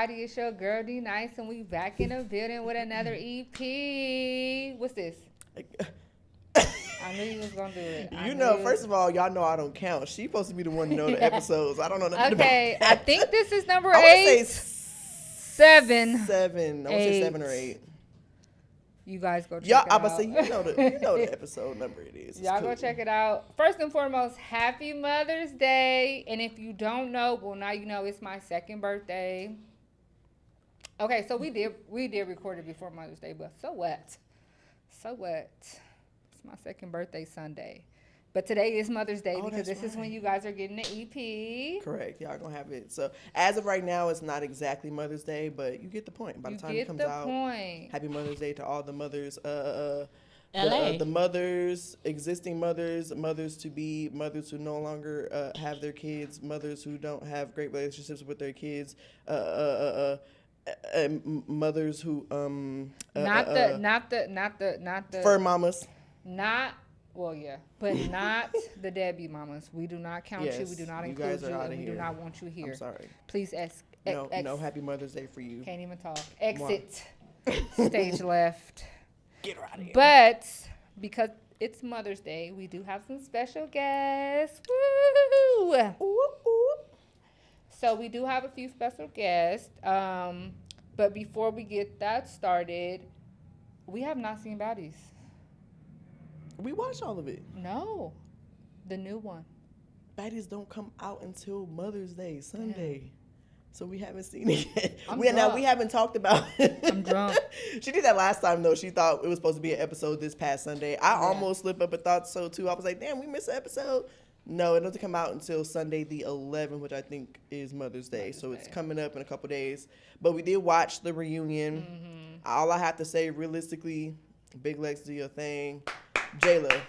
everybody? It's your girl D Nice, and we back in the building with another EP. What's this? I knew you was gonna do it. You know, first of all, y'all know I don't count. She's supposed to be the one to know the episodes. I don't know nothing Okay, about I that. think this is number I 8. would say 7. 7. I would say 7 or 8. You guys go check Y'all, it I'm out. gonna say you know the episode number it is. It's Y'all cool. go check it out. First and foremost, Happy Mother's Day. And if you don't know, well, now you know it's my second birthday. Okay, so we did record it before Mother's Day, but so what? So what? It's my second birthday Sunday. But today is Mother's Day because this is when you guys are getting the EP. Correct. Y'all gonna have it. So as of right now, it's not exactly Mother's Day, but you get the point. By the time it comes out, Happy Mother's Day to all the mothers. The mothers, existing mothers, mothers to be, mothers who no longer have their kids, mothers who don't have great relationships with their kids, mothers who not the fur mamas. Well, yeah, but not the deadbeat mamas. We do not count you. We do not include you, and we do not want you here. I'm sorry. Please No Happy Mother's Day for you. Can't even talk. Exit. Stage left. Get her out of here. But because it's Mother's Day, we do have some special guests. Woo! So we do have a few special guests. But before we get that started, we have not seen Baddies. We watched all of it. No, the new one. Baddies don't come out until Mother's Day, Sunday. Yeah. So we haven't seen it yet. We haven't talked about it. I'm drunk. She did that last time, though. She thought it was supposed to be an episode this past Sunday. I almost slipped up and thought so, too. I was like, damn, we missed an episode. No, it doesn't come out until Sunday the 11th, which I think is Mother's Day. So it's coming up in a couple days. But we did watch the reunion. Mm-hmm. All I have to say, realistically, Big Lex, do your thing. Jayla.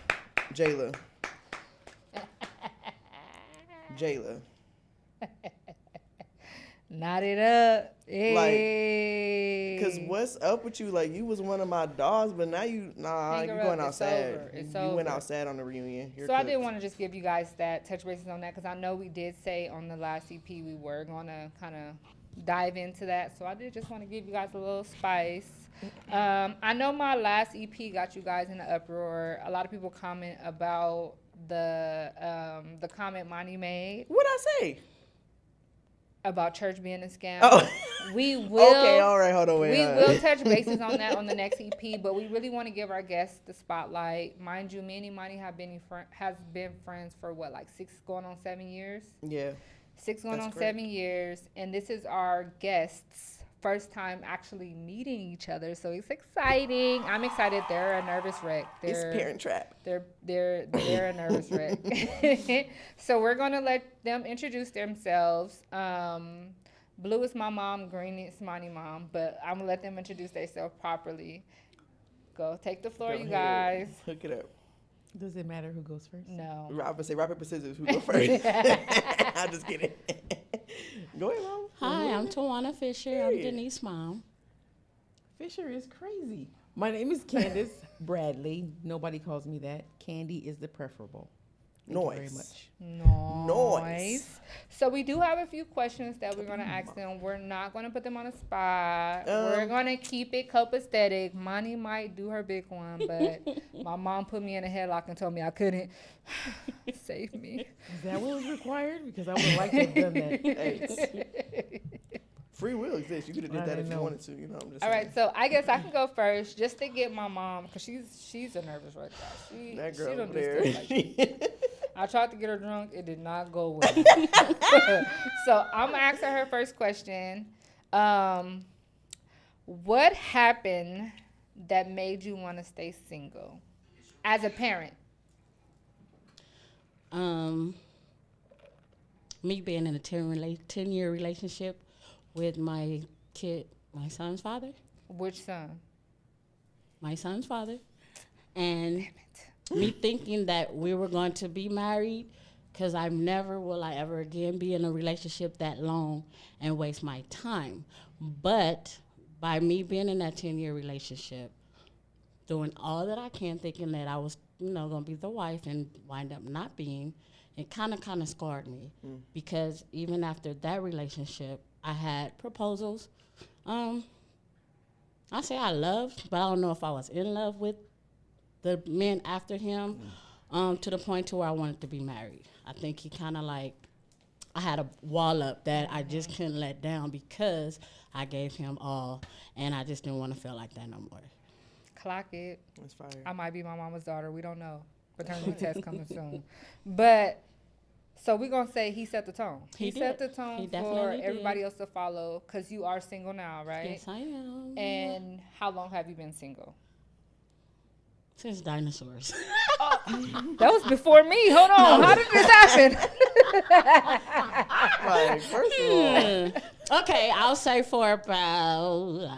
Knot it up. Hey. Like, cause what's up with you? Like, you was one of my dogs, but now you going out sad. You went out sad on the reunion. So I did want to just give you guys that touch bases on that, because I know we did say on the last EP we were gonna kind of dive into that. So I did just want to give you guys a little spice. I know my last EP got you guys in an uproar. A lot of people comment about the comment Monty made. What'd I say? About church being a scam. Oh. We will. Okay, all right, hold on, wait. We will touch bases on that on the next EP, but we really want to give our guests the spotlight. Mind you, me and Imani has been friends for what, like 6 going on 7 years? Yeah. 6 going on 7 years, and this is our guests' first time actually meeting each other, so it's exciting. I'm excited. They're a nervous wreck. It's Parent Trap. They're a nervous wreck. So we're gonna let them introduce themselves. Blue is my mom, Green is my mom, but I'm gonna let them introduce themselves properly. Go, take the floor, you guys. Hook it up. Does it matter who goes first? No. I would say rock, paper, scissors. Who go first? I'm just kidding. Go ahead, Mom. Hi, I'm Tawana Fisher. I'm Denise's mom. Fisher is crazy. My name is Candace Bradley. Nobody calls me that. Candy is the preferable. Thank you very much. Nice. So we do have a few questions that we're going to ask them. We're not going to put them on the spot. We're going to keep it copacetic. Monty might do her big one, but my mom put me in a headlock and told me I couldn't. Save me. Is that what was required? Because I would have liked to have done that. Hey, free will exists. You could have did that if you wanted to. You know, I'm just saying. All right, so I guess I can go first just to get my mom, because she's a nervous wreck. That girl she don't over do there. stuff like I tried to get her drunk. It did not go well. So I'm going to ask her first question. What happened that made you want to stay single as a parent? Me being in a 10-year relationship with my son's father. Which son? My son's father. And me thinking that we were going to be married, because I never will I ever again be in a relationship that long and waste my time. But by me being in that 10-year relationship, doing all that I can, thinking that I was, going to be the wife and wind up not being, it kind of scarred me. Because even after that relationship, I had proposals. I say I loved, but I don't know if I was in love with the men after him, to the point to where I wanted to be married. I think he kind of like, I had a wall up that I just couldn't let down because I gave him all, and I just didn't want to feel like that no more. Clock it. That's fire. I might be my mama's daughter. We don't know. Paternity test coming soon. But so we're gonna say he set the tone. He set the tone He for definitely everybody did. else to follow because you are single now, right? Yes, I am. And how long have you been single? Since dinosaurs. That was before me. Hold on. How did this happen? Like, first of all, Okay, I'll say for about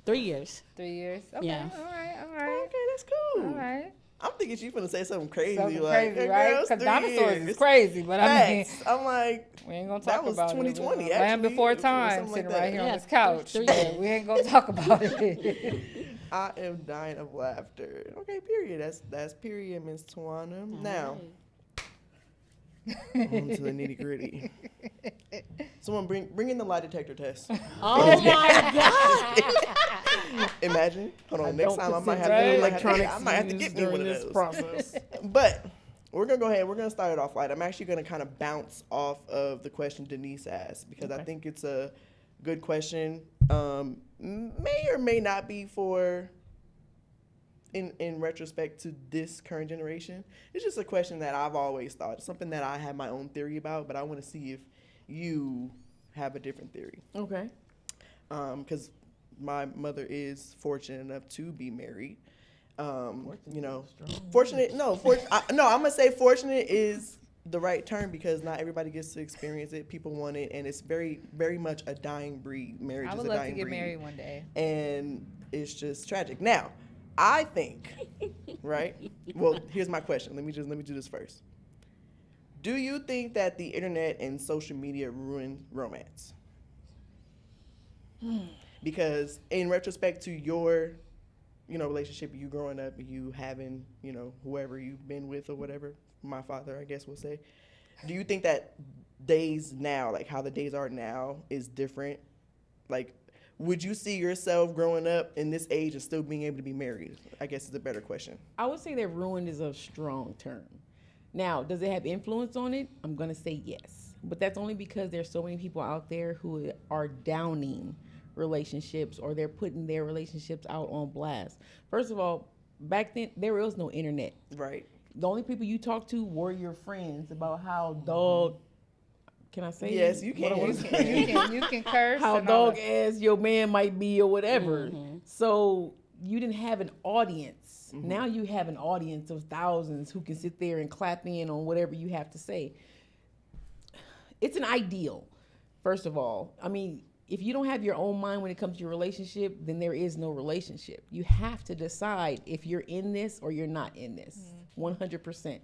3 years. 3 years. Okay. Yeah. All right. okay, that's cool. All right. I'm thinking she's gonna say something crazy, Something like, crazy, hey, right? girl, it's Because 3 dinosaurs years. is crazy, but I mean, Facts. I'm like, we ain't gonna that talk was about 2020, it. Land actually, before or time, something sitting like right that. here on Yeah, this couch. 3 but years. we ain't gonna talk about it. I am dying of laughter. Okay, period. That's period, Miss Tawana. Now, on to the nitty gritty. Someone bring in the lie detector test. Oh my God. Imagine. Hold on. Next time I might have to to. electronics I might have to get me during one of this those. process. But we're gonna go ahead. We're gonna start it off light. I'm actually gonna kind of bounce off of the question Denise asked because I Okay. think it's a good question. May or may not be for. In retrospect to this current generation, it's just a question that I've always thought. It's something that I have my own theory about, but I want to see if you have a different theory. Okay. Because my mother is fortunate enough to be married. You know, fortunate. No, I'm gonna say fortunate is the right term because not everybody gets to experience it. People want it, and it's very, very much a dying breed. Marriage I is would a love dying to get breed, married one day. and it's just tragic. Now, I think, right? Well, here's my question. Let me do this first. Do you think that the internet and social media ruin romance? Because in retrospect to your, relationship, you growing up, you having, whoever you've been with or whatever, my father, I guess, will say. Do you think that days now, like how the days are now, is different? Like, would you see yourself growing up in this age and still being able to be married? I guess is a better question. I would say that ruined is a strong term. Now, does it have influence on it? I'm going to say yes. But that's only because there's so many people out there who are downing relationships or they're putting their relationships out on blast. First of all, back then, there was no internet. Right. The only people you talk to were your friends about how dog... Can I say? Yes, you can. You can curse. How and all dog that. ass your man might be or whatever. Mm-hmm. So you didn't have an audience. Now you have an audience of thousands who can sit there and clap in on whatever you have to say. It's an ideal, first of all. I mean, if you don't have your own mind when it comes to your relationship, then there is no relationship. You have to decide if you're in this or you're not in this. 100%.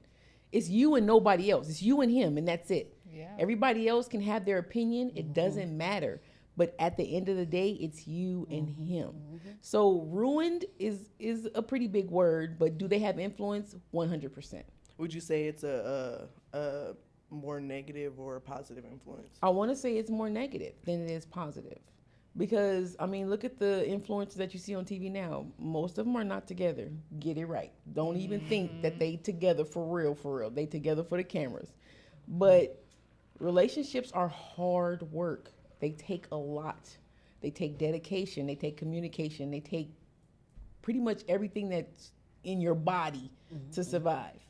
It's you and nobody else. It's you and him, and that's it. Yeah. Everybody else can have their opinion. It doesn't matter. But at the end of the day, it's you and him. So ruined is a pretty big word, but do they have influence? 100%. Would you say it's a more negative or a positive influence? I want to say it's more negative than it is positive. Because, I mean, look at the influencers that you see on TV now. Most of them are not together. Get it right. Don't even think that they together for real. They together for the cameras. But relationships are hard work. They take a lot. They take dedication. They take communication. They take pretty much everything that's in your body to survive.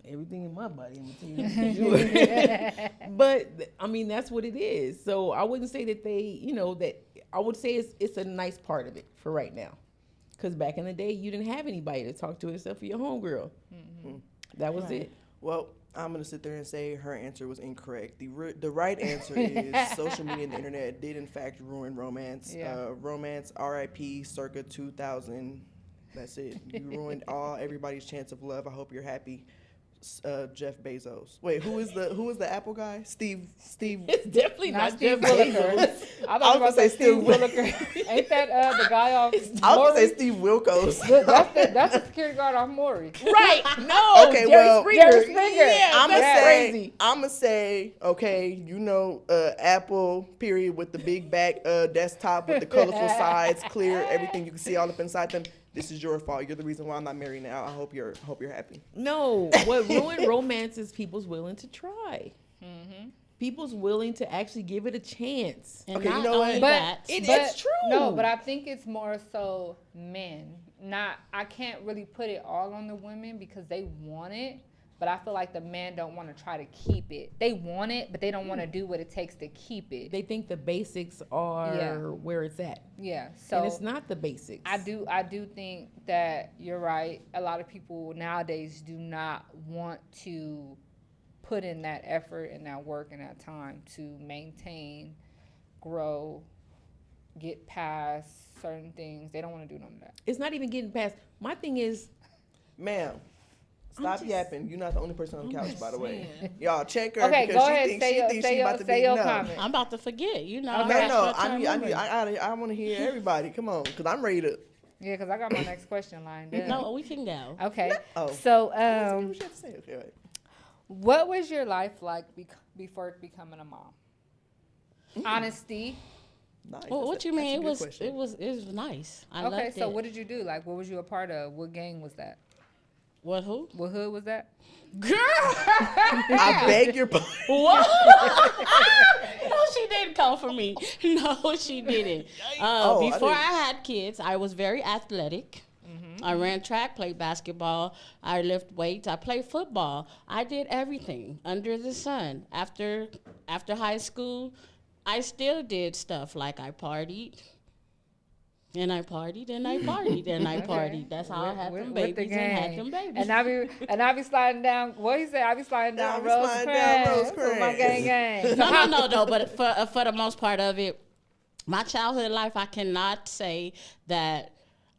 Everything in my body, I'm gonna tell you that. But I mean, that's what it is. So I wouldn't say that that I would say it's a nice part of it for right now. Because back in the day, you didn't have anybody to talk to except for your homegirl. That was it. Well, I'm going to sit there and say her answer was incorrect. The right answer is social media and the internet did, in fact, ruin romance. Yeah. Romance, RIP, circa 2000. That's it. You ruined everybody's chance of love. I hope you're happy. Jeff Bezos. Wait, who is the Apple guy? Steve. It's definitely Not not Steve Jeff Williker. Bezos. I thought you were about to say Steve Williker. Ain't that the guy off I was Maury? gonna say Steve Wilkos. That's the security guard off Maury. Right? No. Okay, Jerry well, Springer. Jerry Springer. Yeah, I'ma that's say, crazy. I'ma say, okay, you know, Apple period with the big back desktop with the colorful sides, clear, everything you can see all up inside them. This is your fault. You're the reason why I'm not married now. I hope you're happy. No, what ruined romance is people's willing to try. People's willing to actually give it a chance. And Okay, you not know what? only But that, It's true. No, but I think it's more so men. I can't really put it all on the women because they want it, but I feel like the men don't want to try to keep it. They want it, but they don't want to do what it takes to keep it. They think the basics are Yeah. where it's at. Yeah. So And it's not the basics. I do think that you're right. A lot of people nowadays do not want to put in that effort and that work and that time to maintain, grow, get past certain things. They don't want to do none of that. It's not even getting past. My thing is, Ma'am, stop just- yapping. You're not the only person on the couch, just by the way. saying. Y'all check her Okay, because go she ahead. thinks Say she your, thinks say she your, about to say be your no. comment. I'm about to forget. You know, Okay. No, that's no, short-term memory. I want to hear everybody. Come on, because I'm ready to. Yeah, because I got my next question lined up. No, we can go. Okay. Oh. So, What you have to say? Okay, wait. what was your life like before becoming a mom? Honesty. Nice. Well, That's what a- you mean? that's a good It question. was nice. I Okay, loved so it. what did you do? Like, what was you a part of? What gang was that? What who? What hood was that? Girl. I beg your pardon. What? No, she didn't come for me. No, she didn't. Oh, I Before I didn't. had kids, I was very athletic. I ran track, played basketball. I lift weights. I played football. I did everything under the sun. After high school, I still did stuff like I partied. And I partied, and I partied, and I partied. That's how I had them With the babies and had gang. them babies. And I be sliding down. What he say? I be sliding Yeah, I down be Rose sliding down Crest Rose with my Crest. gang. No, but for the most part of it, my childhood life, I cannot say that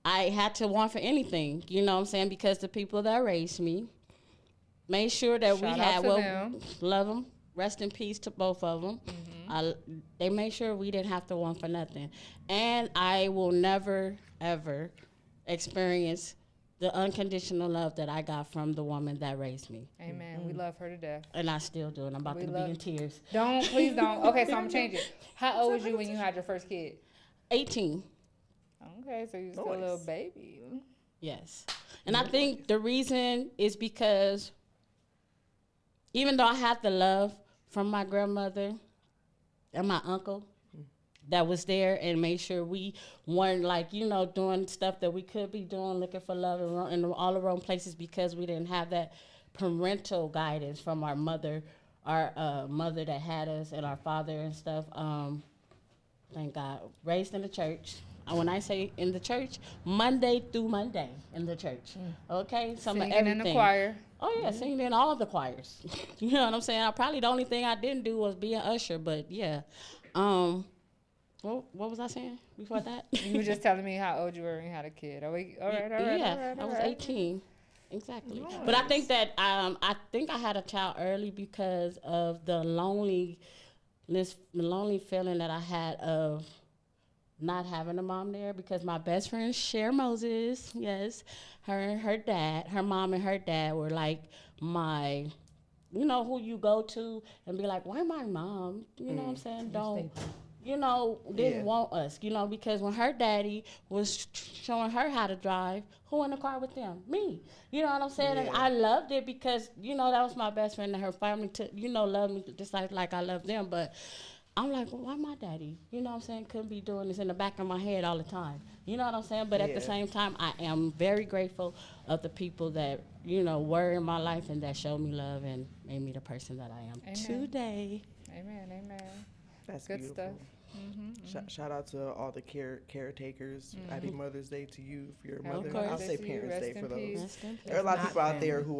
I had to want for anything. You know what I'm saying? Because the people that raised me made sure that we Shout had, out to well, them. love them. Rest in peace to both of them. They made sure we didn't have to want for nothing. And I will never, ever experience the unconditional love that I got from the woman that raised me. Amen. We love her to death. And I still do, and I'm about We to love- be in tears. Please don't. Okay, so I'm changing. How old was you when you had your first kid? 18. Okay, so you're still a little Nice. baby. Yes. And I think the reason is because even though I had the love from my grandmother and my uncle that was there and made sure we weren't doing stuff that we could be doing, looking for love in all the wrong places because we didn't have that parental guidance from our mother that had us and our father and stuff. Thank God. Raised in the church. And when I say in the church, Monday through Monday in the church. Okay? Some of Singing everything. in the choir. Oh, yeah, singing in all the choirs. You know what I'm saying? Probably the only thing I didn't do was be an usher, but yeah. What was I saying before that? You were just telling me how old you were when you had a kid. All right. Yeah, I was 18. Exactly. But I think that I had a child early because of the lonely feeling that I had of not having a mom there, because my best friend Cher Moses, yes, her mom and her dad were like my, who you go to and be like, why my mom? You know what I'm saying? Didn't want us, because when her daddy was showing her how to drive, who in the car with them? Me. You know what I'm saying? And Yeah. I loved it because, that was my best friend and her family, loved me just like I love them. But I'm like, well, why my daddy? You know what I'm saying? Couldn't be doing this in the back of my head all the time. You know what I'm saying? But at the Yeah. same time, I am very grateful of the people that, were in my life and that showed me love and made me the person that I am Amen. today. Amen. That's Good beautiful. stuff. Shout out to all the caretakers. Happy Mother's Day to you for your Happy mother. Mother's I'll Day say to you. Parents Rest Day in for those. peace. Rest in peace. There are a lot of Not people out there family.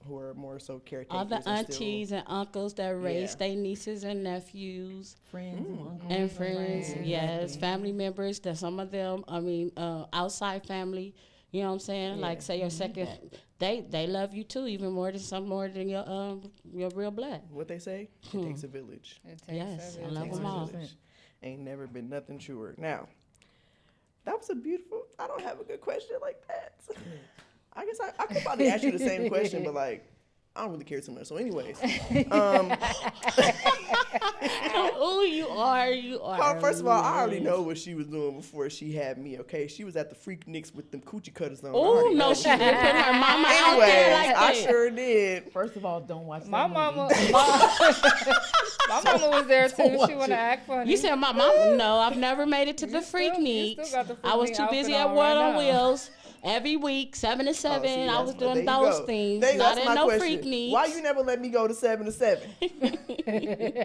who are more so caretakers. All the and still- aunties and uncles that raised their nieces and nephews Friends and uncles and friends, friends. yes, Exactly. family members. That some of them, outside family, You know what I'm saying? Like, say your second, they love you too, even more than your real blood. What they say? It takes a village. It takes Yes, I everything. love them all. Ain't never been nothing truer. Now, that was a beautiful. I don't have a good question like that. I guess I could probably ask you the same question, but like, I don't really care too much. So, anyways, Oh, you are. first of all, I already know what she was doing before she had me. Okay, she was at the Freak Nicks with them coochie cutters on. Oh no, she didn't put her mama out there Anyways, like I that. sure did. First of all, don't watch My that mama, movie. my mama was there Don't too. She watch want to it. act funny. You said my mom. No, I've never made it to the You Freak still Nicks. got the Freak I was Nick too busy outfit at on World right on now. Wheels every week, 7 to 7. See, I was there doing you those go. things. There you go. Not That's in my no question. Freak Nicks. Why you never let me go to 7 to 7?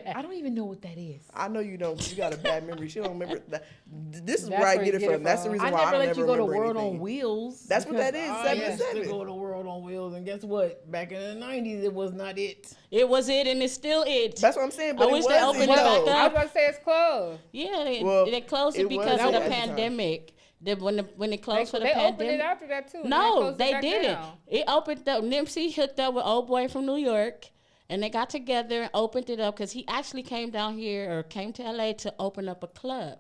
I don't even know what that is. I know you don't. You got a bad memory. She don't remember. This is That's where I where get you it get it from. That's the from. reason I why I never don't let ever you go to remember World anything. on Wheels. That's what because that is, I 7 to used 7. to go to World on Wheels, and guess what? Back in the 90s, it was not it. It was it, and it's still it. That's what I'm saying. But I it wish they wasn't, opened it though. back I up. was about to say it's closed. Yeah, Well, they closed it it because was of the at the time. pandemic. When it closed for the They opened it pandemic. after that too. and No, closed it they back didn't. down. It opened up. Nipsey hooked up with old boy from New York, and they got together and opened it up because he actually came down here or came to LA to open up a club.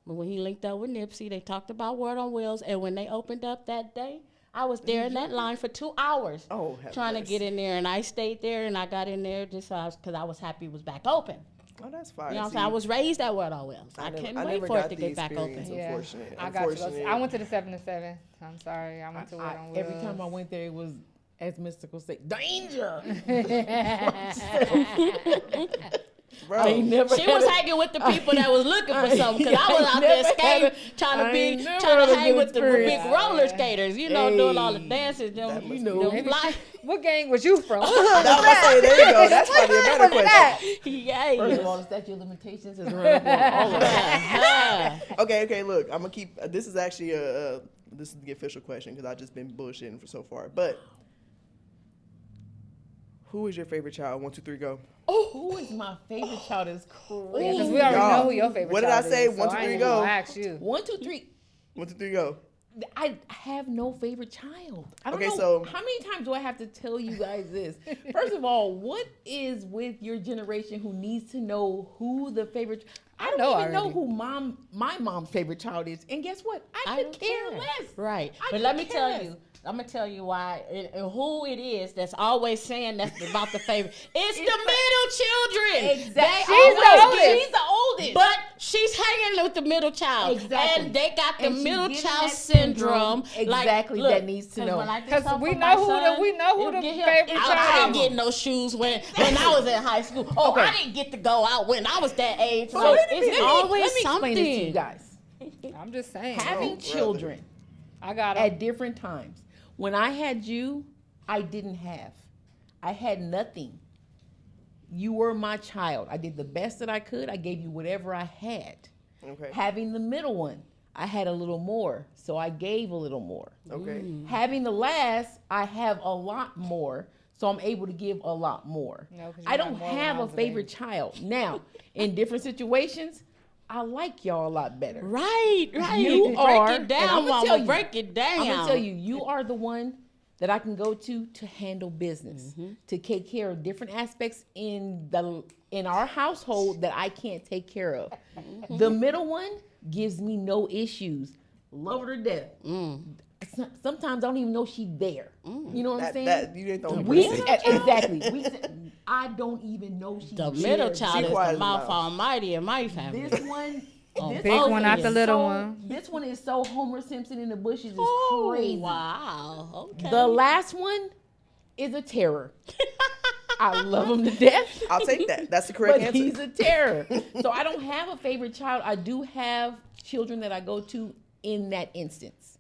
But when he linked up with Nipsey, they talked about World on Wheels, and when they opened up that day, I was there in that line for 2 hours Oh, have trying to mercy. get in there, and I stayed there, and I got in there just because I was happy it was back open. Oh, that's fine. You know what I'm saying? I was raised at World on Wheels. I never- couldn't I wait never for it got to the get back experience. open. Yeah, Unfortunate. I got to go. Unfortunate. I went to the 7 to 7. I'm sorry. I went to World on Wheels. Every time I went there, it was, as Mystical say, danger. Bro, I ain't never She had was a- hanging with the people that was looking for something because I was out never there had skating, a- trying I to ain't never trying had to a hang good with the big experience. roller skaters, you know, doing all the Hey. dances. That Them, must know. them fly. What gang was you from? I was gonna say, there you go. That's probably a better question. Yay. First of all, the statute of limitations is running on all of that. Okay, look, I'm gonna keep. This is actually this is the official question because I've just been bullshitting for so far. But who is your favorite child? 1, 2, 3, go. Who is my favorite child is Because crazy. we already Y'all, know who your favorite what did child I say? is, 1, 2, I 3, ain't go. gonna ask you. 1, 2, 3. 1, 2, 3, go. I have no favorite child. I don't Okay, know. so- How many times do I have to tell you guys this? First of all, what is with your generation who needs to know who the favorite? I don't know even know already. who my mom's favorite child is. And guess what? I could don't care less. Right. I But could let me care tell less. you. I'm gonna tell you why and who it is that's always saying that's about the favorite. It's the middle children. Exactly. She's the oldest. She's the oldest. But she's hanging with the middle child. Exactly. And they got the And she's middle getting child that syndrome. Exactly, Like, that needs to 'cause know. when I did 'Cause something we for know my who the- son, we know who it'll the get him- favorite I child didn't is. get no shoes when I was in high school. Oh, Okay. I didn't get to go out when I was that age. So So let me it's always let me something. explain this to you guys. I'm just saying. Having brother. children I got at him. different times. When I had you, I didn't have. I had nothing. You were my child. I did the best that I could. I gave you whatever I had. Okay. Having the middle one, I had a little more, so I gave a little more. Okay. Having the last, I have a lot more, so I'm able to give a lot more. No, 'cause you I got don't more when have I a was a favorite baby. child. Now, in different situations, I like y'all a lot better. Right. You break are, it and down, I'ma mama. tell you, break it down. I'm gonna tell you, you are the one that I can go to handle business, to take care of different aspects in our household that I can't take care of. The middle one gives me no issues. Love her to death. Sometimes I don't even know she's there. You know what I'm saying? That you ain't the only We person. exactly. I don't even know she's The there. middle child She is quiet the as a mouth mouse. almighty in my family. This one, this Big one, not the is little so- one. This one is so Homer Simpson in the bushes is Oh, crazy. wow. Okay. The last one is a terror. I love him to death. I'll take that. That's the correct But answer. he's a terror. So I don't have a favorite child. I do have children that I go to in that instance.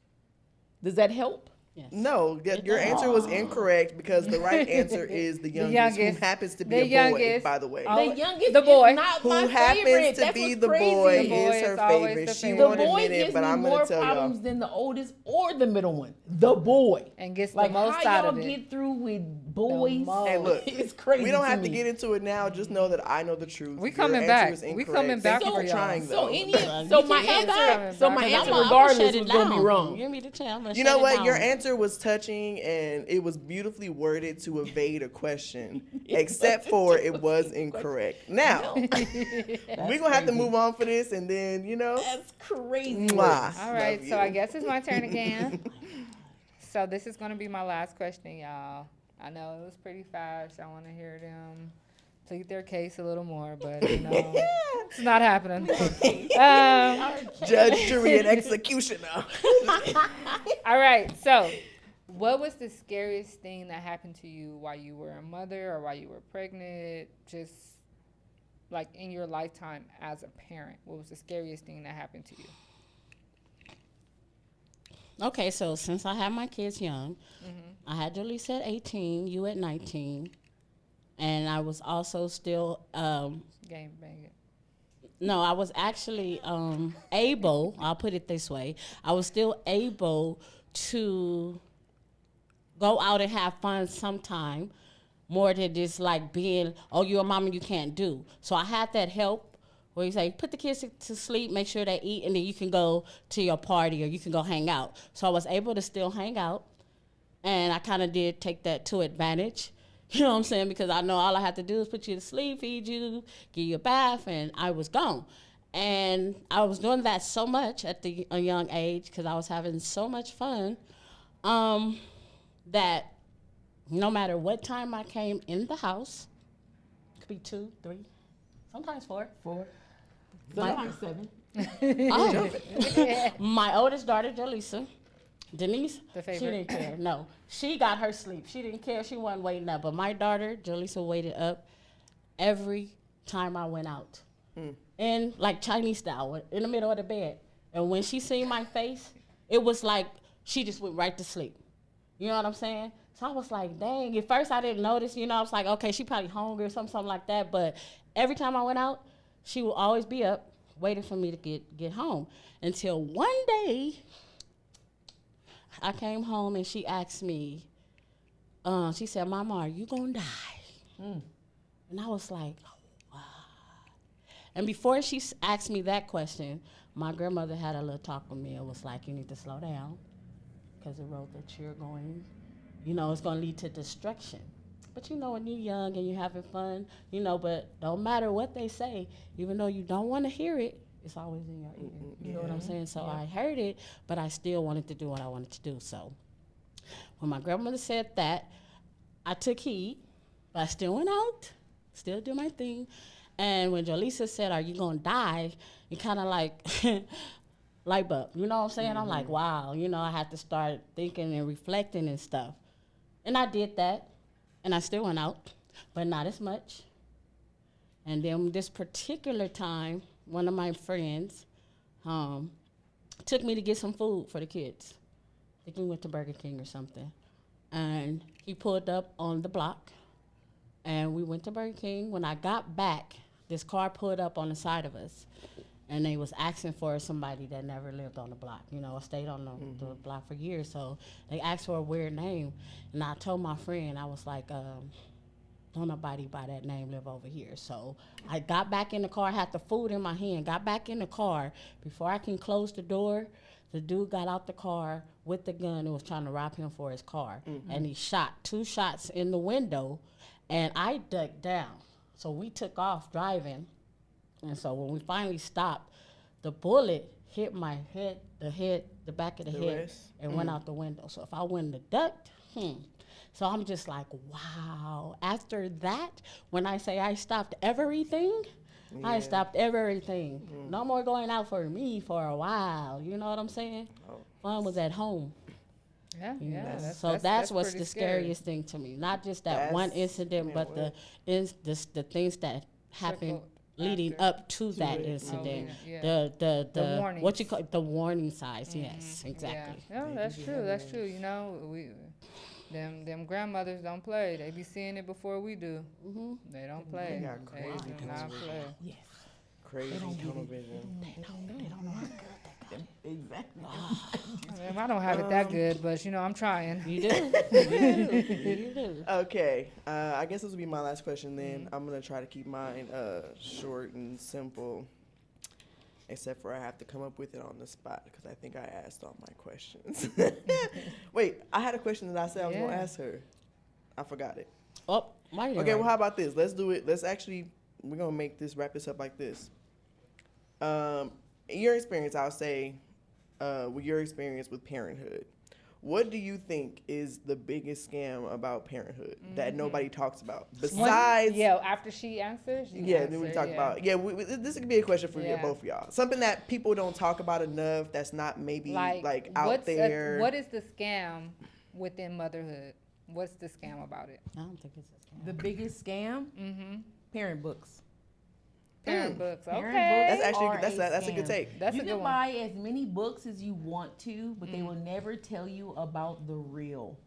Does that help? Yes. No, your answer was incorrect because the right answer is the youngest, who happens to be a boy, youngest. by the way. Oh, The youngest the boy. is not Who my happens favorite. to That's be what's the crazy. boy The boy is is her always favorite. the She favorite. The won't boy admit it, gives but me I'm more gonna tell problems y'all. than the oldest or the middle one. The boy. And gets the Like most how out y'all of it. get through with boys. most. Hey, look, it's crazy. We don't have me. to get into it now. Just know that I know the truth. We Your coming answer back. was We incorrect. coming back Thank you for for y'all. trying, So though. any, You so can my come answer, back. so my Cause answer I'ma regardless shut it was gonna be down. wrong. Give me the chance. I'm gonna You shut know it what? Your down. answer was touching, and it was beautifully worded to evade a question, except for it was incorrect. Now, we're gonna have to move on for this, and then That's crazy. mwah. All right, Love so you. I guess it's my turn again. So this is gonna be my last question, y'all. I know it was pretty fast. I want to hear them plead their case a little more, but it's not happening. Judge, jury, and executioner. All right, so what was the scariest thing that happened to you while you were a mother or while you were pregnant? Just like in your lifetime as a parent, what was the scariest thing that happened to you? Okay, so since I had my kids young, I had Jaleesa at 18, you at 19, and I was also still Game bang it. no, I was actually able, I'll put it this way, I was still able to go out and have fun sometime more than just like being, oh, you're a mom and you can't do. So I had that help where you say, put the kids to sleep, make sure they eat, and then you can go to your party or you can go hang out. So I was able to still hang out, and I kind of did take that to advantage. You know what I'm saying? Because I know all I have to do is put you to sleep, feed you, give you a bath, and I was gone. And I was doing that so much at a young age because I was having so much fun that no matter what time I came in the house, it could be 2, 3, sometimes 4. 4. Sometimes 7. My oldest daughter, Jaleesa, Denise, The she favorite. didn't care. No, she got her sleep. She didn't care. She wasn't waiting up. But my daughter, Jaleesa, waited up every time I went out. In like Chinese style, in the middle of the bed. And when she seen my face, it was like she just went right to sleep. You know what I'm saying? So I was like, dang. At first I didn't notice, I was like, okay, she probably hungry or something like that. But every time I went out, she would always be up waiting for me to get home. Until one day, I came home and she asked me, she said, Mama, are you going to die? And I was like, oh, wow. And before she asked me that question, my grandmother had a little talk with me. It was like, you need to slow down because the road that you're going, it's going to lead to destruction. But when you're young and you're having fun, but don't matter what they say, even though you don't want to hear it, it's always in your ear. You know what I'm saying? So I heard it, but I still wanted to do what I wanted to do. So when my grandmother said that, I took heed, but I still went out, still do my thing. And when Jaleesa said, are you going to die? It kind of like light bulb. You know what I'm saying? I'm like, wow. I had to start thinking and reflecting and stuff. And I did that. And I still went out, but not as much. And then this particular time, one of my friends took me to get some food for the kids. I think we went to Burger King or something. And he pulled up on the block, and we went to Burger King. When I got back, this car pulled up on the side of us, and they was asking for somebody that never lived on the block, stayed on the block for years. So they asked for a weird name. And I told my friend, I was like, don't nobody by that name live over here. So I got back in the car, had the food in my hand, got back in the car. Before I can close the door, the dude got out the car with the gun and was trying to rob him for his car. And he shot 2 shots in the window, and I ducked down. So we took off driving. And so when we finally stopped, the bullet hit my head, the back of the head, rest? and went out the window. So if I wouldn't have ducked, So I'm just like, wow. After that, when I say I stopped everything, I stopped everything. No more going out for me for a while. You know what I'm saying? Fun was at home. Yeah. So that's what's pretty the scary. scariest thing to me. Not just that one incident, but the things that happened leading After. up to that it. incident. Yeah. The The warnings. what you call it, the warning signs. Yes, exactly. Yeah, that's true. That's true. You know, them grandmothers don't play. They be seeing it before we do. They don't play. They got crazy do not television. play. Yes. Crazy television. They don't know how good. Exactly. I don't have it that good, but you know, I'm trying. You do. You do. Okay, I guess this will be my last question then. I'm going to try to keep mine short and simple, except for I have to come up with it on the spot because I think I asked all my questions. Wait, I had a question that I said I was going to Yeah. ask her. I forgot it. Oh, why you Okay, well, how about this? Let's do it. Let's actually, we're going to wrap this up like this. In your experience, I'll say, with your experience with parenthood, what do you think is the biggest scam about parenthood that nobody talks about? Besides, After she answers, you then we answer, talk about, this could be a question for Yeah. both of y'all. Something that people don't talk about enough that's not maybe like out what's there. what is the scam within motherhood? What's the scam about it? I don't think it's a scam. The biggest scam? Parent books. Parent books. Okay. Parent That's actually, are that's a good scam. take. That's You a can good one. buy as many books as you want to, but they will never tell you about the real.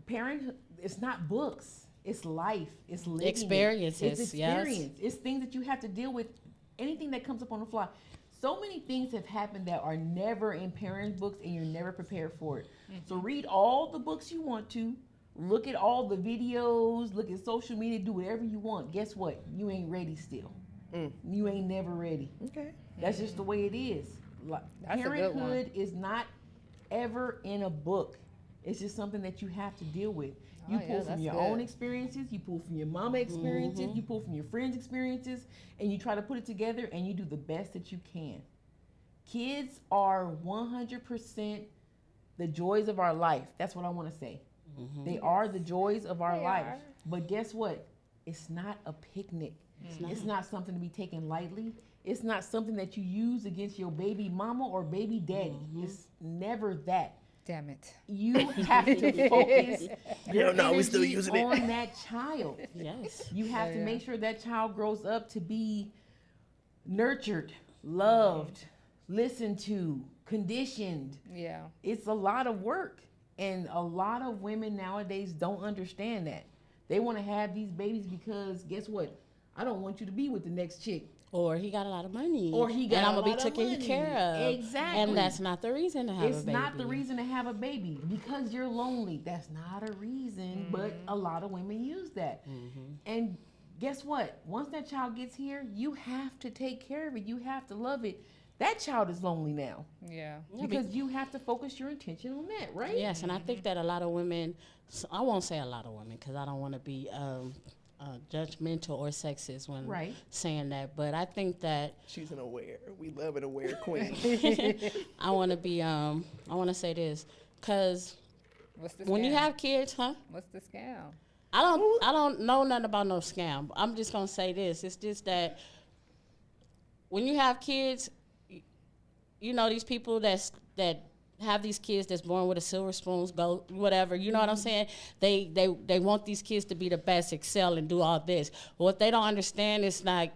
Parenthood, it's not books. It's life. It's living. Experiences, It's yes. experience. It's things that you have to deal with. Anything that comes up on the fly. So many things have happened that are never in parent books, and you're never prepared for it. So read all the books you want to. Look at all the videos. Look at social media. Do whatever you want. Guess what? You ain't ready still. You ain't never ready. Okay. That's just the way it is. That's a good one. Parenthood is not ever in a book. It's just something that you have to deal with. You Oh, yeah, pull from that's your good. own experiences, you pull from your mama experiences, you pull from your friends' experiences, and you try to put it together and you do the best that you can. Kids are 100% the joys of our life. That's what I want to say. They are the joys of our They life. are. But guess what? It's not a picnic. It's not something to be taken lightly. It's not something that you use against your baby mama or baby daddy. It's never that. Damn it. You have to focus your No, we still energy using it. on that child. Yes. You have Yeah, to yeah. make sure that child grows up to be nurtured, loved, listened to, conditioned. Yeah. It's a lot of work. And a lot of women nowadays don't understand that. They want to have these babies because guess what? I don't want you to be with the next chick. Or he got a lot of money. Or he got and I'm a gonna be lot of taken money. care of. Exactly. And that's not the reason to have a It's baby. not the reason to have a baby because you're lonely. That's not a reason, but a lot of women use that. And guess what? Once that child gets here, you have to take care of it. You have to love it. That child is lonely now Yeah. because you have to focus your attention on that, right? Yes, and I think that a lot of women, I won't say a lot of women because I don't want to be judgmental or sexist when Right. saying that, but I think that She's an aware. We love an aware queen. I want to be, I want to say this because What's the when you scam? have kids, What's the scam? I don't know nothing about no scam. I'm just gonna say this. It's just that when you have kids, you know these people that have these kids that's born with a silver spoons, go whatever. You know what I'm saying? They want these kids to be the best, excel, and do all this. But what they don't understand is like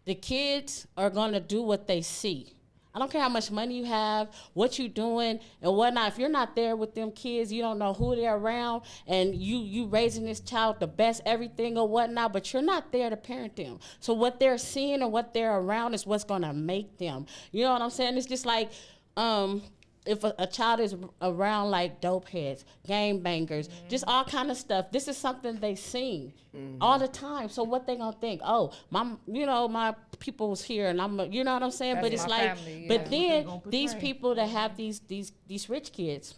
the kids are gonna do what they see. I don't care how much money you have, what you doing, and whatnot. If you're not there with them kids, you don't know who they're around, and you raising this child the best everything or whatnot, but you're not there to parent them. So what they're seeing and what they're around is what's gonna make them. You know what I'm saying? It's just like, if a child is around like dope heads, game bangers, just all kind of stuff. This is something they seen all the time. So what they gonna think? Oh, my people was here, and you know what I'm saying? That's but it's my like, family, yeah. but That's what they then gonna these portray. people that have these rich kids,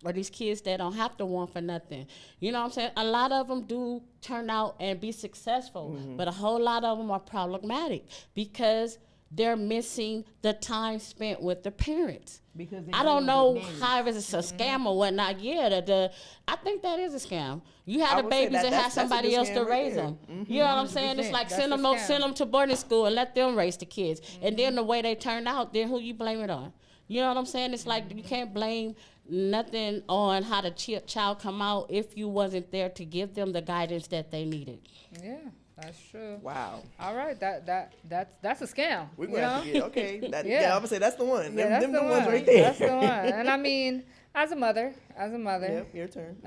or these kids that don't have to want for nothing. You know what I'm saying? A lot of them do turn out and be successful, but a whole lot of them are problematic because they're missing the time spent with the parents. Because they I don't dealing know with nannies. how if it's a scam or whatnot. Yeah, I think that is a scam. You I have the would say babies that- and have that's a good somebody else scam to right raise there. them. You know what I'm saying? It's 100%. like That's send a them scam. to boarding school and let them raise the kids. And then the way they turn out, then who you blame it on? You know what I'm saying? It's like you can't blame nothing on how the child come out if you wasn't there to give them the guidance that they needed. Yeah. That's true. Wow. All right, that's a scam. We're you going to know? have to get, okay. Yeah. Yeah, I'm going to say that's the one. Yeah, them that's the ones one. right there. That's the one. And I mean, as a mother, Yep, your turn.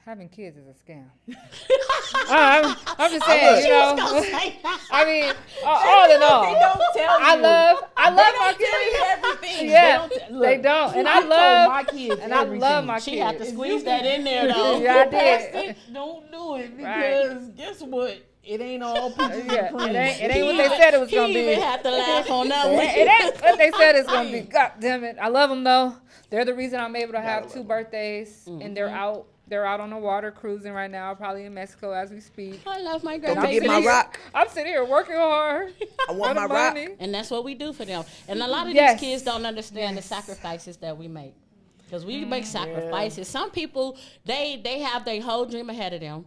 having kids is a scam. I'm just saying, you know. I mean, all in all, They don't tell you. I love my Tell you kids. everything. Yeah, Look, they don't, and I I've told love my kids and I everything. love my She kids. had to squeeze that in there though. Yeah, I Past did. it, don't do it Right. because guess what? It ain't all peaches Yeah, and cream. it ain't what they said it was gonna He be. even had to laugh on that one. It ain't what they said it's gonna be. God damn it! I love them though. They're the reason I'm able to have 2 birthdays, and they're out. They're out on the water cruising right now, probably in Mexico as we speak. I love my Don't I'm forget grandbaby. my sitting here- rock. I'm sitting here working hard. I for want the my rock. money. And that's what we do for them. And a lot of Yes. these kids don't understand the sacrifices that we make. Because we make Mm-hmm. sacrifices. Some people, they have their whole dream ahead of them,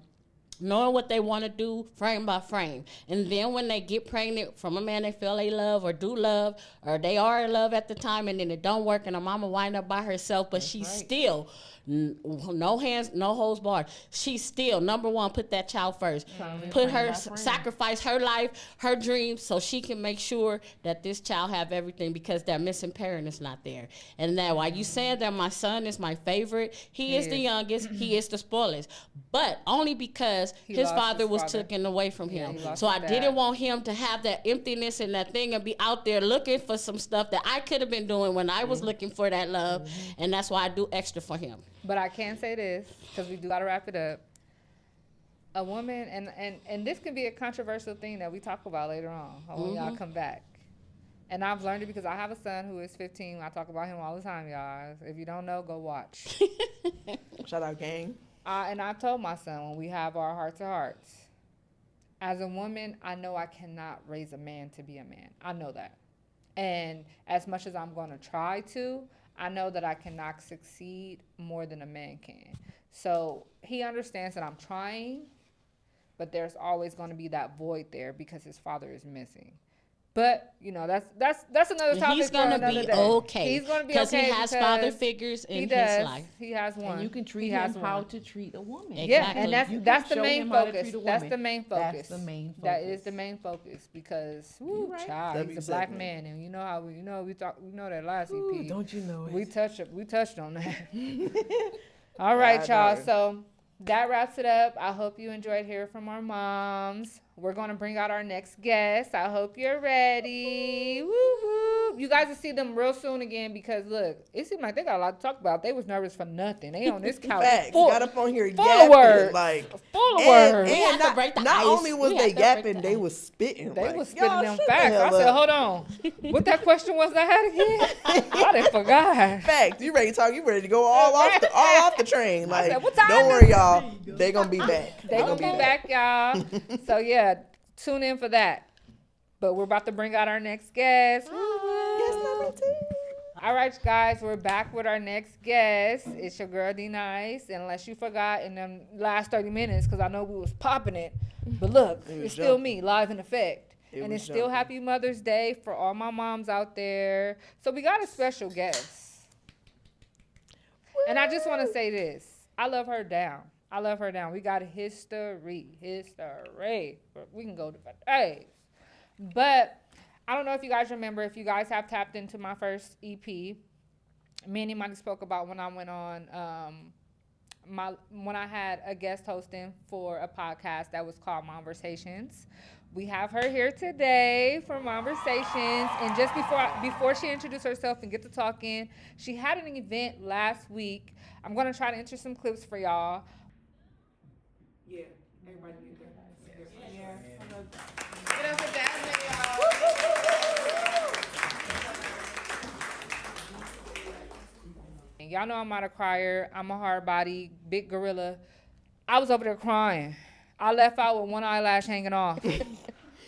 knowing what they want to do frame by frame. And then when they get pregnant from a man they feel they love or do love, or they are in love at the time, and then it don't work, and the mama wind up by herself, but she's still no hands, no holds barred. She still, number one, put that child first. Put her, sacrifice her life, her dreams, so she can make sure that this child have everything, because that missing parent is not there. And that while you saying that my son is my favorite, he is the youngest, he is the spoilest, but only because his lost father his was father. taken away from him. he lost So his I dad. didn't want him to have that emptiness and that thing and be out there looking for some stuff that I could have been doing when I was looking for that love. And that's why I do extra for him. But I can say this, because we do gotta wrap it up. A woman, and this could be a controversial thing that we talk about later on when y'all come back. And I've learned it because I have a son who is 15. I talk about him all the time, y'all. If you don't know, go watch. Shout out, gang. And I've told my son when we have our heart to hearts, as a woman, I know I cannot raise a man to be a man. I know that. And as much as I'm going to try to, I know that I cannot succeed more than a man can. So he understands that I'm trying, but there's always going to be that void there because his father is missing. But you know, that's another topic. He's for gonna another be day. okay. He's gonna be because okay he has father figures in he his does. life. He has one. And you can treat He him has how one. to treat a woman. Yeah, Exactly. and You can that's the show main him how to focus. treat a That's woman. the main focus. That's the main That is focus. the main focus because woo, right. child, W he's a black segment. man, and you know how we know that last Ooh, EP. don't you know it? We touched on that. All right, Yeah, I y'all. know. So that wraps it up. I hope you enjoyed hearing from our moms. We're gonna bring out our next guest. I hope you're ready. Woo woo! You guys will see them real soon again because look, it seemed like they got a lot to talk about. They was nervous for nothing. They on this couch. Facts. full- Got up on here full of yapping. words. Like, full of and, words. We had to not, break the not ice. only was We they had to break yapping, the they ice. was spitting. They like, was spitting y'all them shut the facts. I hell said, up. hold on. What that question was I had again? I done forgot. Facts. You ready to talk? You ready to go all off the train? Like, said, what time don't is worry, it? y'all. They gonna be back. They gonna be back, y'all. So yeah, tune in for that. But we're about to bring out our next guest. Yes, number 2. All right, guys, we're back with our next guest. It's your girl D Nice. Unless you forgot in them last 30 minutes, because I know we was popping it. But look, It was it's still jumping. me, live in effect. It And was it's still jumping. Happy Mother's Day for all my moms out there. So we got a special guest. And I just want to say this. I love her down. I love her down. We got history. We can go to days. But I don't know if you guys remember, if you guys have tapped into my first EP, me and Imani spoke about when I went on, when I had a guest hosting for a podcast that was called Momversations. We have her here today for Momversations. And just before she introduced herself and get to talking, she had an event last week. I'm going to try to enter some clips for y'all. Yeah, everybody get there. Get up for Jasmine, y'all. And y'all know I'm not a crier. I'm a hard body, big gorilla. I was over there crying. I left out with one eyelash hanging off.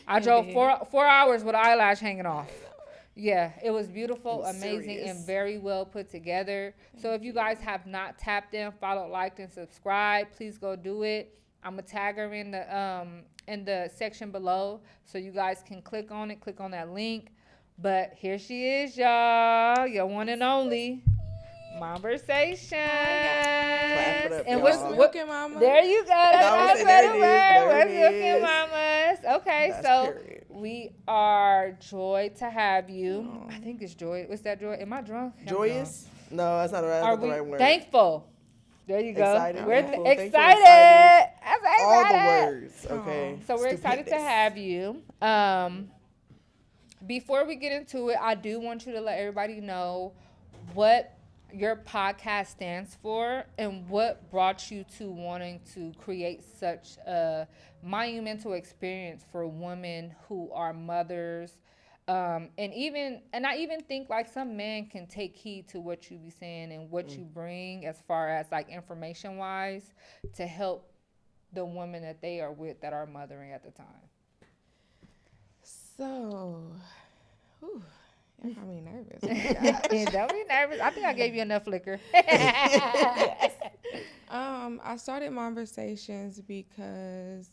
I drove 4 hours with eyelash hanging off. Yeah, it was beautiful, amazing, serious. and very well put together. So if you guys have not tapped in, followed, liked, and subscribed, please go do it. I'm gonna tag her in the section below so you guys can click on it, click on that link. But here she is, y'all, your one and only, Momversations. Clap it up, And y'all. what? Cooking mama. There you go. That's There better it is. word. What's There it cooking, is. mamas? Okay, That's so period. we are joy to have you. I think it's joy. What's that joy? Am I drunk? I'm Joyous? No, that's not the right, drunk. Are that's not the we right word. thankful? There you go. Excited, We're thankful, excited. thankful, excited. I'm so All the excited. words, okay? So we're excited to Stupendous. have you. Before we get into it, I do want you to let everybody know what your podcast stands for and what brought you to wanting to create such a monumental experience for women who are mothers. And I even think like some men can take heed to what you be saying and what you bring as far as like information wise to help the women that they are with that are mothering at the time. So, whew, that got me nervous. Oh my gosh. Don't be nervous. I think I gave you enough liquor. I started Momversations because